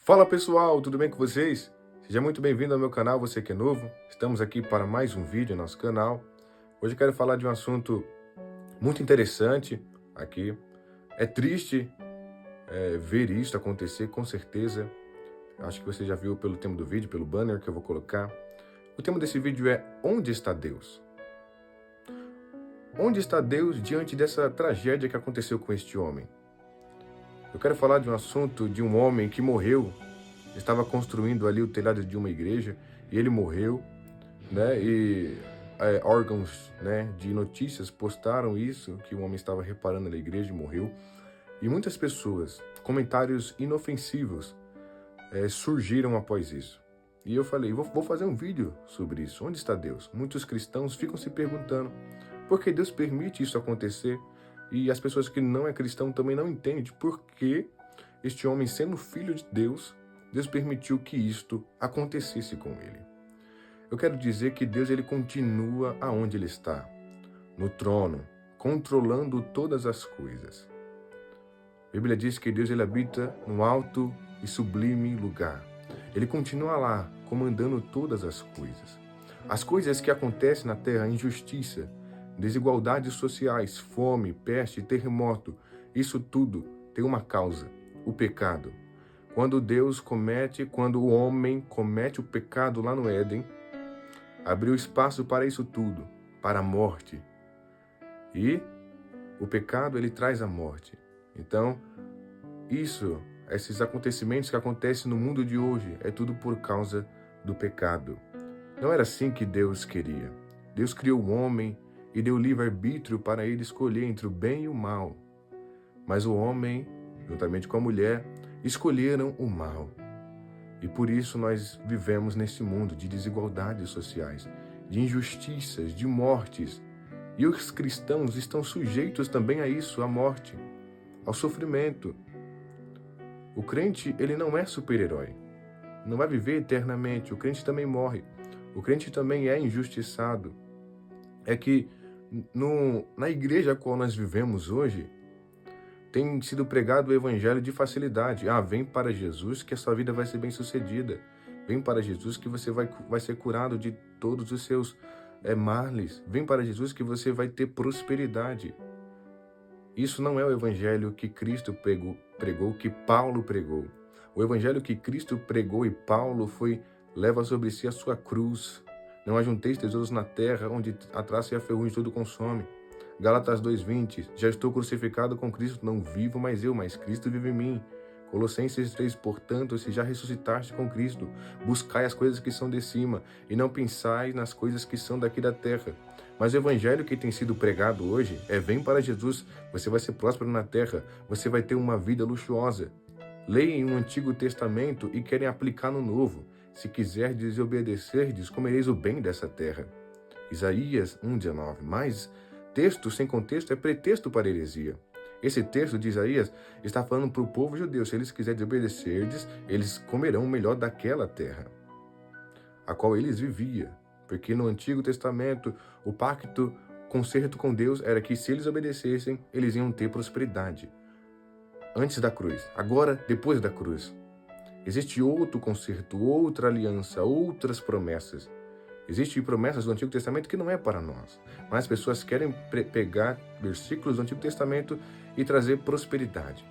Fala pessoal, tudo bem com vocês? Seja muito bem-vindo ao meu canal, você que é novo. Estamos aqui para mais um vídeo no nosso canal. Hoje eu quero falar de um assunto muito interessante aqui. É triste ver isso acontecer, com certeza. Acho que você já viu pelo tema do vídeo, pelo banner que eu vou colocar. O tema desse vídeo é: onde está Deus? Onde está Deus diante dessa tragédia que aconteceu com este homem? Eu quero falar de um assunto de um homem que morreu. Estava construindo ali o telhado de uma igreja e ele morreu, né? E órgãos, né, de notícias postaram isso, que o homem estava reparando na igreja e morreu. E muitas pessoas, comentários inofensivos surgiram após isso. E eu falei, vou fazer um vídeo sobre isso. Onde está Deus? Muitos cristãos ficam se perguntando por que Deus permite isso acontecer. E as pessoas que não é cristão também não entendem por que este homem, sendo filho de Deus, Deus permitiu que isto acontecesse com ele. Eu quero dizer que Deus ele continua aonde ele está, no trono, controlando todas as coisas. A Bíblia diz que Deus ele habita no alto e sublime lugar. Ele continua lá, comandando todas as coisas. As coisas que acontecem na terra, injustiça, desigualdades sociais, fome, peste, terremoto, isso tudo tem uma causa, o pecado. Quando o homem comete o pecado lá no Éden, abriu espaço para isso tudo, para a morte. E o pecado, ele traz a morte. Então, esses acontecimentos que acontecem no mundo de hoje, é tudo por causa do pecado. Não era assim que Deus queria. Deus criou o homem e deu livre-arbítrio para ele escolher entre o bem e o mal. Mas o homem, juntamente com a mulher, escolheram o mal. E por isso nós vivemos nesse mundo de desigualdades sociais, de injustiças, de mortes. E os cristãos estão sujeitos também a isso, à morte, ao sofrimento. O crente, ele não é super-herói. Não vai viver eternamente. O crente também morre. O crente também é injustiçado. É que na igreja a qual nós vivemos hoje, tem sido pregado o evangelho de facilidade. Vem para Jesus que a sua vida vai ser bem sucedida. Vem para Jesus que você vai ser curado de todos os seus males. Vem para Jesus que você vai ter prosperidade. Isso não é o evangelho que Cristo pregou, que Paulo pregou. O evangelho que Cristo pregou e Paulo leva sobre si a sua cruz. Não ajunteis tesouros na terra, onde a traça e a ferrugem tudo consome. Gálatas 2:20, já estou crucificado com Cristo, não vivo mais eu, mas Cristo vive em mim. Colossenses 3, portanto, se já ressuscitaste com Cristo, buscai as coisas que são de cima, e não pensai nas coisas que são daqui da terra. Mas o evangelho que tem sido pregado hoje vem para Jesus, você vai ser próspero na terra, você vai ter uma vida luxuosa. Leem o Antigo Testamento e querem aplicar no Novo. Se quiserdes e obedecerdes, comereis o bem dessa terra. Isaías 1:19, mas texto sem contexto é pretexto para heresia. Esse texto de Isaías está falando para o povo judeu, se eles quiserem obedecer-lhes, eles comerão o melhor daquela terra, a qual eles viviam. Porque no Antigo Testamento, o concerto com Deus era que se eles obedecessem, eles iam ter prosperidade. Antes da cruz, agora depois da cruz. Existe outro concerto, outra aliança, outras promessas. Existem promessas do Antigo Testamento que não é para nós. Mas as pessoas querem pegar versículos do Antigo Testamento e trazer prosperidade.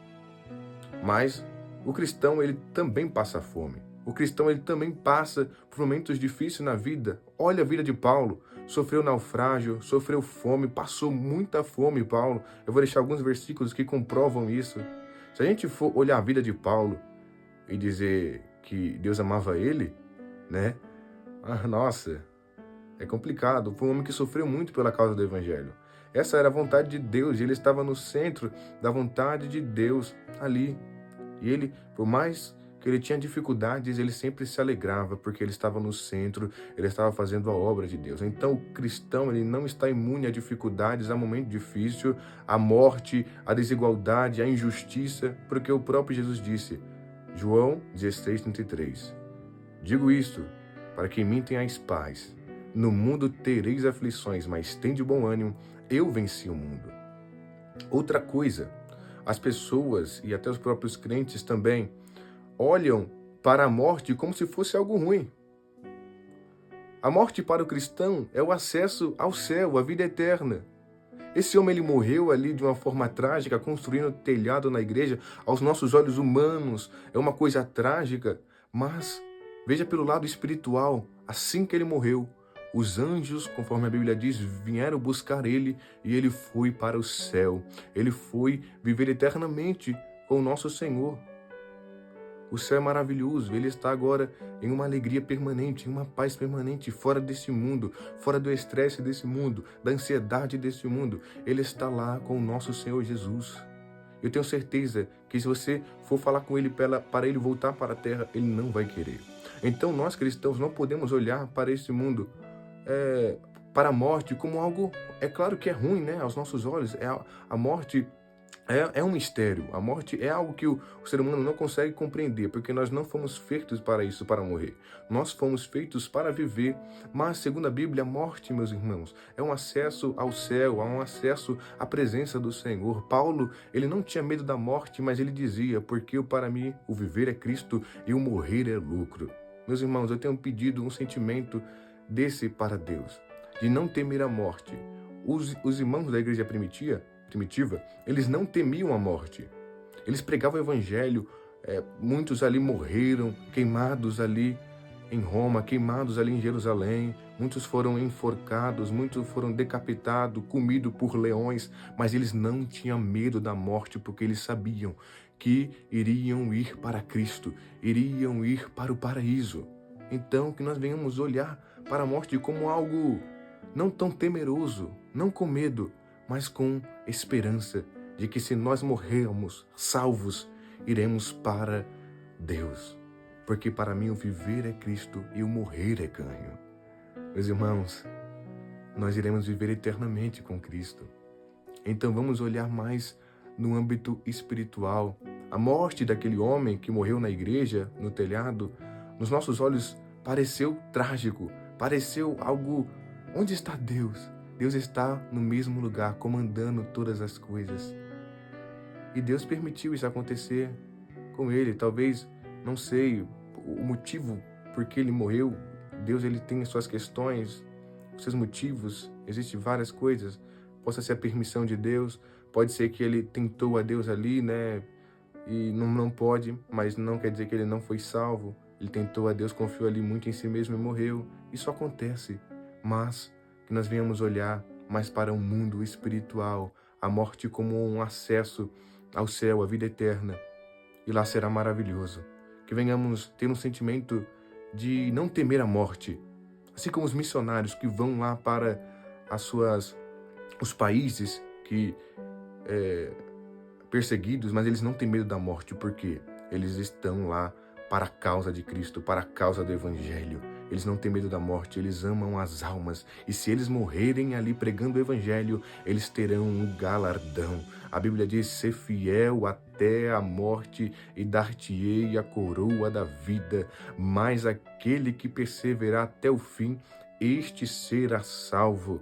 Mas o cristão, ele também passa fome. O cristão, ele também passa por momentos difíceis na vida. Olha a vida de Paulo. Sofreu naufrágio, sofreu fome, passou muita fome, Paulo. Eu vou deixar alguns versículos que comprovam isso. Se a gente for olhar a vida de Paulo e dizer que Deus amava ele, né? Nossa, é complicado. Foi um homem que sofreu muito pela causa do evangelho. Essa era a vontade de Deus e ele estava no centro da vontade de Deus ali. E ele, por mais que ele tinha dificuldades, ele sempre se alegrava porque ele estava no centro, ele estava fazendo a obra de Deus. Então o cristão, ele não está imune a dificuldades, a momento difícil, a morte, a desigualdade, a injustiça, porque o próprio Jesus disse, João 16:33, digo isto para que em mim tenhais paz. No mundo tereis aflições, mas tende bom ânimo, eu venci o mundo. Outra coisa, as pessoas e até os próprios crentes também olham para a morte como se fosse algo ruim. A morte para o cristão é o acesso ao céu, à vida eterna. Esse homem ele morreu ali de uma forma trágica, construindo telhado na igreja. Aos nossos olhos humanos é uma coisa trágica, mas veja pelo lado espiritual, assim que ele morreu, os anjos, conforme a Bíblia diz, vieram buscar ele e ele foi para o céu. Ele foi viver eternamente com o nosso Senhor. O céu é maravilhoso, ele está agora em uma alegria permanente, em uma paz permanente, fora desse mundo, fora do estresse desse mundo, da ansiedade desse mundo. Ele está lá com o nosso Senhor Jesus. Eu tenho certeza que se você for falar com ele para ele voltar para a terra, ele não vai querer. Então nós cristãos não podemos olhar para esse mundo, para a morte como algo, é claro que é ruim, né? Aos nossos olhos, a morte é um mistério. A morte é algo que o ser humano não consegue compreender, porque nós não fomos feitos para isso, para morrer. Nós fomos feitos para viver, mas, segundo a Bíblia, a morte, meus irmãos, é um acesso ao céu, é um acesso à presença do Senhor. Paulo, ele não tinha medo da morte, mas ele dizia, porque para mim o viver é Cristo e o morrer é lucro. Meus irmãos, eu tenho pedido um sentimento desse para Deus, de não temer a morte. Os irmãos da igreja primitiva, eles não temiam a morte. Eles pregavam o evangelho, muitos ali morreram, queimados ali em Roma, queimados ali em Jerusalém, muitos foram enforcados, muitos foram decapitados, comidos por leões, mas eles não tinham medo da morte, porque eles sabiam que iriam ir para Cristo, iriam ir para o paraíso. Então, que nós venhamos olhar para a morte como algo não tão temeroso, não com medo, mas com esperança de que se nós morrermos salvos, iremos para Deus. Porque para mim o viver é Cristo e o morrer é ganho. Meus irmãos, nós iremos viver eternamente com Cristo. Então vamos olhar mais no âmbito espiritual. A morte daquele homem que morreu na igreja, no telhado, nos nossos olhos pareceu trágico, pareceu algo... Onde está Deus? Deus está no mesmo lugar, comandando todas as coisas. E Deus permitiu isso acontecer com ele. Talvez, não sei, o motivo por que ele morreu. Deus ele tem as suas questões, os seus motivos. Existem várias coisas. Possa ser a permissão de Deus. Pode ser que ele tentou a Deus ali, né? E não pode, mas não quer dizer que ele não foi salvo. Ele tentou a Deus, confiou ali muito em si mesmo e morreu. Isso acontece. Mas que nós venhamos olhar mais para um mundo espiritual, a morte como um acesso ao céu, à vida eterna. E lá será maravilhoso. Que venhamos ter um sentimento de não temer a morte. Assim como os missionários que vão lá para os países que perseguidos, mas eles não têm medo da morte, porque eles estão lá para a causa de Cristo, para a causa do Evangelho. Eles não têm medo da morte, eles amam as almas. E se eles morrerem ali pregando o Evangelho, eles terão um galardão. A Bíblia diz, ser fiel até a morte e dar-te-ei a coroa da vida. Mas aquele que perseverar até o fim, este será salvo.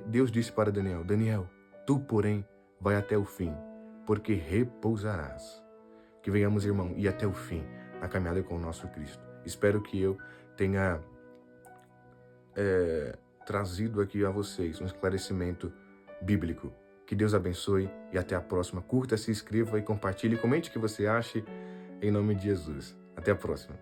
Deus disse para Daniel, Daniel, tu, porém, vai até o fim, porque repousarás. Que venhamos, irmão, ir até o fim na caminhada com o nosso Cristo. Espero que eu tenha trazido aqui a vocês um esclarecimento bíblico. Que Deus abençoe e até a próxima. Curta, se inscreva e compartilhe. Comente o que você acha em nome de Jesus. Até a próxima.